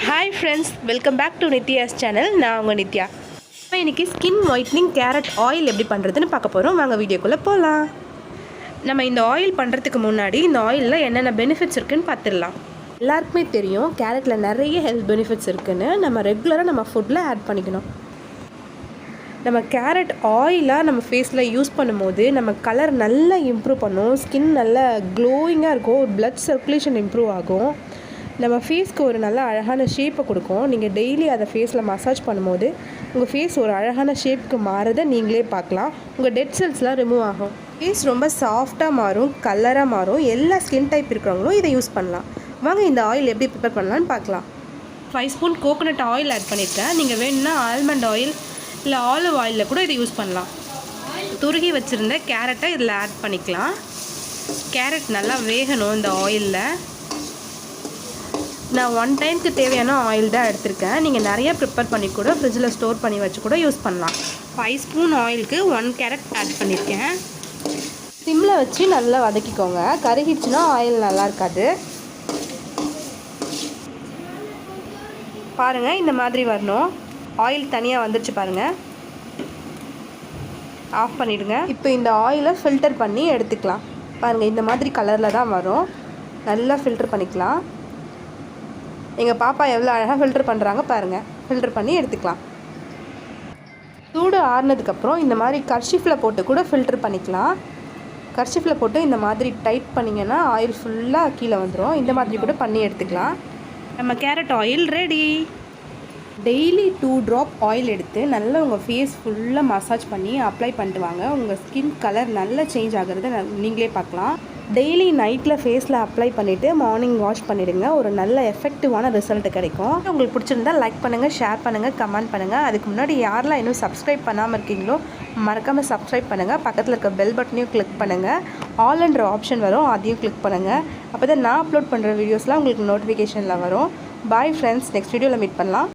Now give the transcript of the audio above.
Hi friends, welcome back to Nithya's channel. நான் உங்கள் நித்யா. இப்போ இன்றைக்கி ஸ்கின் ஒயிட்னிங் கேரட் ஆயில் எப்படி பண்ணுறதுன்னு பார்க்க போகிறோம். வாங்க வீடியோக்குள்ளே போகலாம். நம்ம இந்த ஆயில் பண்ணுறதுக்கு முன்னாடி இந்த ஆயிலில் என்னென்ன பெனிஃபிட்ஸ் இருக்குதுன்னு பார்த்துடலாம். எல்லாருக்குமே தெரியும் கேரட்டில் நிறைய ஹெல்த் பெனிஃபிட்ஸ் இருக்குதுன்னு. நம்ம ரெகுலராக நம்ம ஃபுட்டில் ஆட் பண்ணிக்கணும். நம்ம கேரட் ஆயிலாக நம்ம ஃபேஸில் யூஸ் பண்ணும்போது நம்ம கலர் நல்லா இம்ப்ரூவ் பண்ணும். ஸ்கின் நல்லா க்ளோயிங்காக இருக்கும். ப்ளட் சர்க்குலேஷன் இம்ப்ரூவ் ஆகும். நம்ம ஃபேஸ்க்கு ஒரு நல்ல அழகான ஷேப்பை கொடுக்கும். நீங்கள் டெய்லி அதை ஃபேஸில் மசாஜ் பண்ணும்போது உங்கள் ஃபேஸ் ஒரு அழகான ஷேப்புக்கு மாறுறதை நீங்களே பார்க்கலாம். உங்கள் டெட் செல்ஸ்லாம் ரிமூவ் ஆகும். ஃபேஸ் ரொம்ப சாஃப்டாக மாறும், கலராக மாறும். எல்லா ஸ்கின் டைப் இருக்கிறவங்களும் இதை யூஸ் பண்ணலாம். வாங்க இந்த ஆயில் எப்படி ப்ரிப்பேர் பண்ணலான்னு பார்க்கலாம். 5 ஸ்பூன் கோகோனட் ஆயில் ஆட் பண்ணியிருக்கேன். நீங்கள் வேணும்னா ஆல்மண்ட் ஆயில் இல்லை ஆலிவ் ஆயிலில் கூட இதை யூஸ் பண்ணலாம். துருகி வச்சுருந்த கேரட்டை இதில் ஆட் பண்ணிக்கலாம். கேரட் நல்லா வேகணும் இந்த ஆயிலில். நான் 1 டைமுக்கு தேவையான ஆயில் தான் எடுத்திருக்கேன். நீங்கள் நிறைய ப்ரிப்பேர் பண்ணி கூட ஃப்ரிட்ஜில் ஸ்டோர் பண்ணி வச்சு கூட யூஸ் பண்ணலாம். 5 ஸ்பூன் ஆயிலுக்கு 1 கேரட் ஆட் பண்ணியிருக்கேன். சிம்மில் வச்சு நல்லா வதக்கிக்கோங்க. கருகிடுச்சுன்னா ஆயில் நல்லா இருக்காது. பாருங்கள், இந்த மாதிரி வரணும். ஆயில் தனியாக வந்துடுச்சு பாருங்கள். ஆஃப் பண்ணிவிடுங்க. இப்போ இந்த ஆயிலை ஃபில்டர் பண்ணி எடுத்துக்கலாம். பாருங்கள், இந்த மாதிரி கலரில் தான் வரும். நல்லா ஃபில்டர் பண்ணிக்கலாம். எங்கள் பாப்பா எவ்வளோ அழகாக ஃபில்டர் பண்ணுறாங்க பாருங்கள். ஃபில்டர் பண்ணி எடுத்துக்கலாம். சூடு ஆறுனதுக்கப்புறம் இந்த மாதிரி கர்ஷிஃபில் போட்டு கூட ஃபில்டர் பண்ணிக்கலாம். கர்ஷிஃபில் போட்டு இந்த மாதிரி டைட் பண்ணிங்கன்னா ஆயில் ஃபுல்லாக கீழே வந்துடும். இந்த மாதிரி கூட பண்ணி எடுத்துக்கலாம். நம்ம carrot oil ready. Daily 2 drop oil எடுத்து நல்லா உங்கள் ஃபேஸ் ஃபுல்லாக மசாஜ் பண்ணி அப்ளை பண்ணிட்டு வாங்க. உங்கள் ஸ்கின் கலர் நல்லா சேஞ்ச் ஆகிறத நீங்களே பார்க்கலாம். டெய்லி நைட்டில் ஃபேஸில் அப்ளை பண்ணிவிட்டு மார்னிங் வாஷ் பண்ணிவிடுங்க. ஒரு நல்ல எஃபெக்டிவான ரிசல்ட் கிடைக்கும். உங்களுக்கு பிடிச்சிருந்தா லைக் பண்ணுங்கள், ஷேர் பண்ணுங்கள், கமெண்ட் பண்ணுங்கள். அதுக்கு முன்னாடி யாரெல்லாம் இன்னும் சப்ஸ்கிரைப் பண்ணாமல் இருக்கீங்களோ மறக்காமல் சப்ஸ்கிரைப் பண்ணுங்கள். பக்கத்தில் இருக்க பெல் பட்டனையும் கிளிக் பண்ணுங்கள். ஆல்ன்ற ஆப்ஷன் வரும், அதையும் கிளிக் பண்ணுங்கள். அப்போ தான் நான் அப்லோட் பண்ணுற வீடியோஸ்லாம் உங்களுக்கு நோட்டிஃபிகேஷனில் வரும். பாய் ஃப்ரெண்ட்ஸ், நெக்ஸ்ட் வீடியோவில் மீட் பண்ணலாம்.